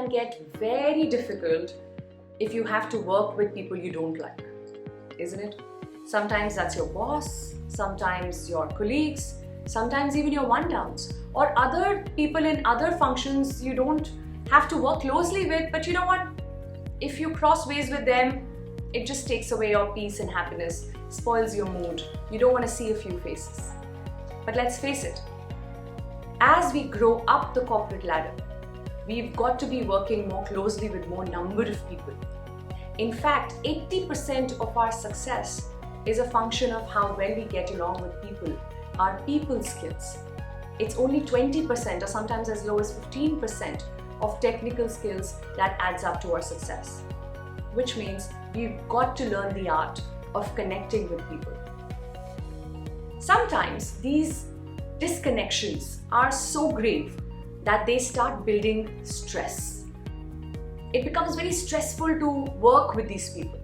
can get very difficult if you have to work with people you don't like, isn't it? Sometimes that's your boss, sometimes your colleagues, sometimes even your one-downs, or other people in other functions you don't have to work closely with, but you know what? If you cross ways with them, it just takes away your peace and happiness, spoils your mood. You don't want to see a few faces. But let's face it, as we grow up the corporate ladder, we've got to be working more closely with more number of people. In fact, 80% of our success is a function of how well we get along with people, our people skills. It's only 20% or sometimes as low as 15% of technical skills that adds up to our success. Which means we've got to learn the art of connecting with people. Sometimes these disconnections are so grave that they start building stress. It becomes very stressful to work with these people.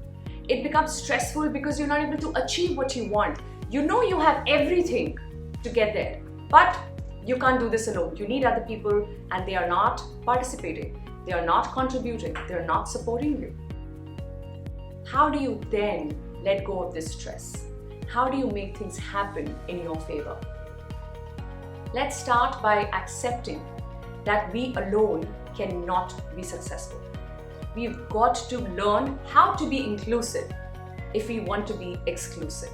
It becomes stressful because you're not able to achieve what you want. You know you have everything to get there, but you can't do this alone. You need other people and they are not participating. They are not contributing. They are not supporting you. How do you then let go of this stress? How do you make things happen in your favor? Let's start by accepting that we alone cannot be successful. We've got to learn how to be inclusive if we want to be exclusive.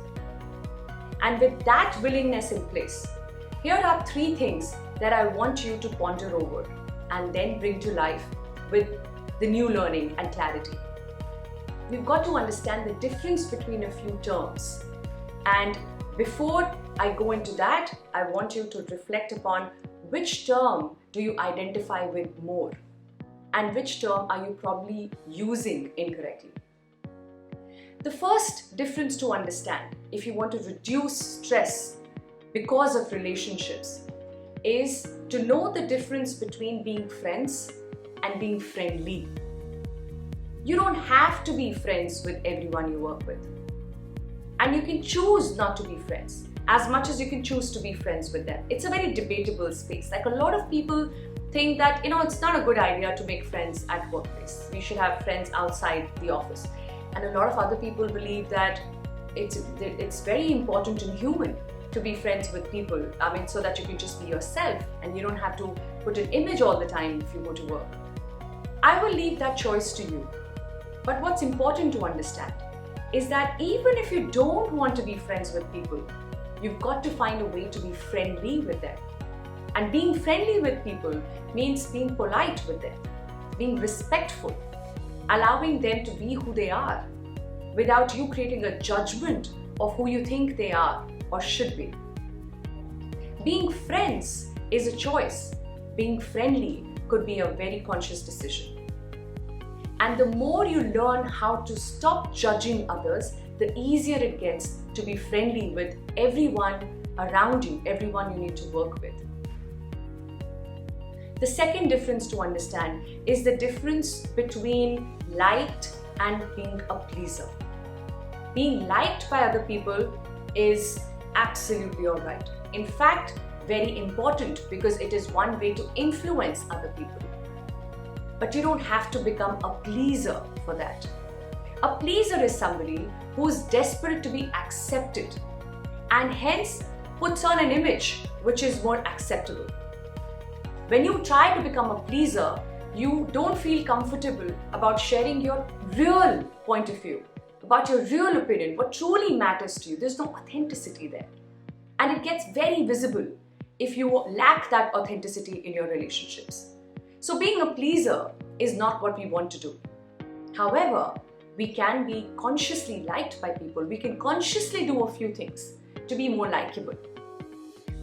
And with that willingness in place, here are 3 things that I want you to ponder over and then bring to life with the new learning and clarity. We've got to understand the difference between a few terms. And before I go into that, I want you to reflect upon which term do you identify with more and which term are you probably using incorrectly. The first difference to understand if you want to reduce stress because of relationships is to know the difference between being friends and being friendly. You don't have to be friends with everyone you work with. And you can choose not to be friends as much as you can choose to be friends with them. It's a very debatable space. Like a lot of people think that, it's not a good idea to make friends at workplace. We should have friends outside the office. And a lot of other people believe that it's very important and human to be friends with people. So that you can just be yourself and you don't have to put an image all the time if you go to work. I will leave that choice to you. But what's important to understand is that even if you don't want to be friends with people, you've got to find a way to be friendly with them. And being friendly with people means being polite with them, being respectful, allowing them to be who they are without you creating a judgment of who you think they are or should be. Being friends is a choice. Being friendly could be a very conscious decision. And the more you learn how to stop judging others, the easier it gets to be friendly with everyone around you, everyone you need to work with. The second difference to understand is the difference between liked and being a pleaser. Being liked by other people is absolutely alright. In fact, very important because it is one way to influence other people. But you don't have to become a pleaser for that. A pleaser is somebody who is desperate to be accepted and hence puts on an image which is more acceptable. When you try to become a pleaser, you don't feel comfortable about sharing your real point of view, about your real opinion, what truly matters to you. There's no authenticity there. And it gets very visible if you lack that authenticity in your relationships. So being a pleaser is not what we want to do. However, we can be consciously liked by people. We can consciously do a few things to be more likable.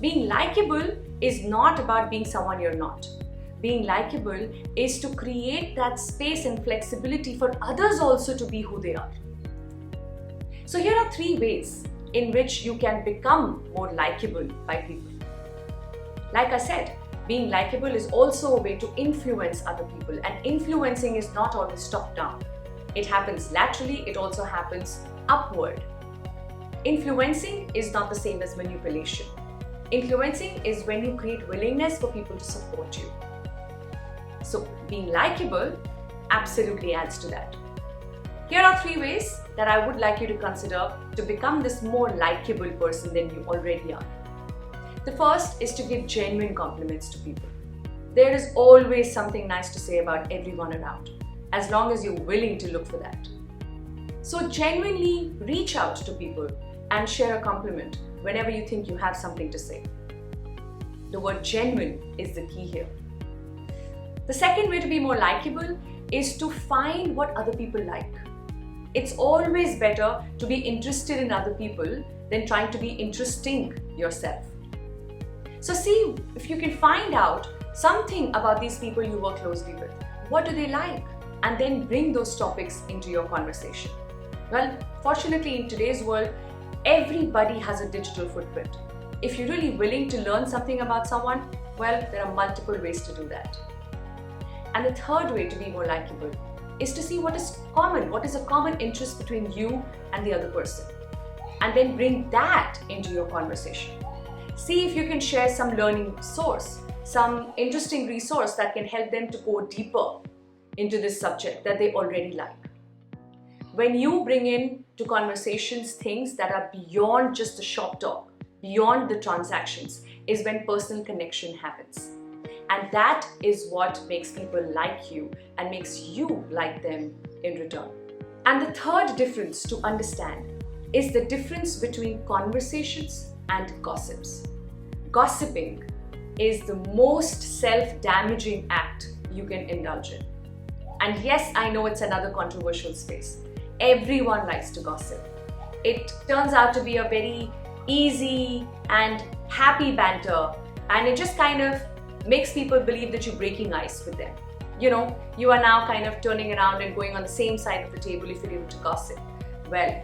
Being likable is not about being someone you're not. Being likable is to create that space and flexibility for others also to be who they are. So here are 3 ways in which you can become more likable by people. Like I said, being likable is also a way to influence other people, and influencing is not always top-down. It happens laterally, it also happens upward. Influencing is not the same as manipulation. Influencing is when you create willingness for people to support you. So being likable absolutely adds to that. Here are 3 ways that I would like you to consider to become this more likable person than you already are. The first is to give genuine compliments to people. There is always something nice to say about everyone around, as long as you're willing to look for that. So genuinely reach out to people and share a compliment whenever you think you have something to say. The word genuine is the key here. The second way to be more likable is to find what other people like. It's always better to be interested in other people than trying to be interesting yourself. So see if you can find out something about these people you work closely with. What do they like? And then bring those topics into your conversation. Well, fortunately in today's world, everybody has a digital footprint. If you're really willing to learn something about someone, well, there are multiple ways to do that. And the third way to be more likable is to see what is common, what is a common interest between you and the other person. And then bring that into your conversation. See if you can share some learning source, some interesting resource that can help them to go deeper into this subject that they already like. When you bring in to conversations things that are beyond just the shop talk, beyond the transactions, is when personal connection happens. And that is what makes people like you and makes you like them in return. And the third difference to understand is the difference between conversations and gossips. Gossiping is the most self-damaging act you can indulge in. And yes, I know it's another controversial space. Everyone likes to gossip. It turns out to be a very easy and happy banter, and it just kind of makes people believe that you're breaking ice with them. You know, you are now kind of turning around and going on the same side of the table if you're able to gossip. Well,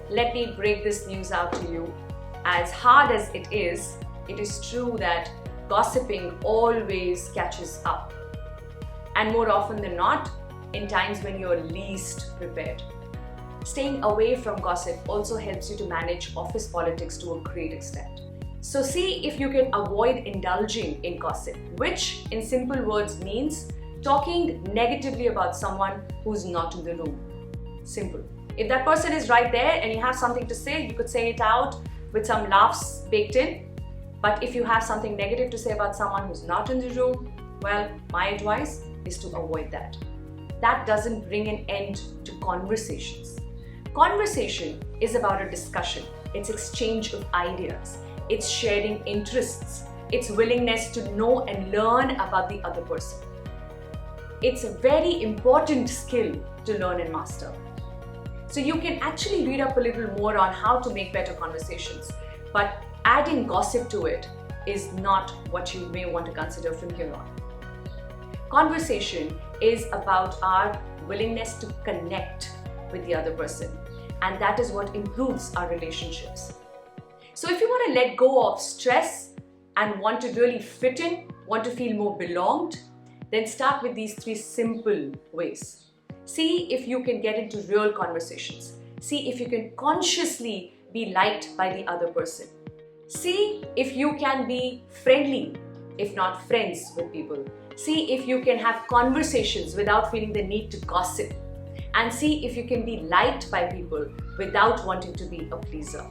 let me break this news out to you. As hard as it is true that gossiping always catches up. And more often than not, in times when you're least prepared. Staying away from gossip also helps you to manage office politics to a great extent. So see if you can avoid indulging in gossip, which in simple words means talking negatively about someone who's not in the room. Simple. If that person is right there and you have something to say, you could say it out with some laughs baked in. But if you have something negative to say about someone who's not in the room, well, my advice is to avoid that. That doesn't bring an end to conversations. Conversation is about a discussion. It's exchange of ideas. It's sharing interests. It's willingness to know and learn about the other person. It's a very important skill to learn and master. So you can actually read up a little more on how to make better conversations, but adding gossip to it is not what you may want to consider from here on. Conversation is about our willingness to connect with the other person, and that is what improves our relationships. So if you want to let go of stress and want to really fit in, want to feel more belonged, then start with these 3 simple ways. See if you can get into real conversations. See if you can consciously be liked by the other person. See if you can be friendly, if not friends with people. See if you can have conversations without feeling the need to gossip. And see if you can be liked by people without wanting to be a pleaser.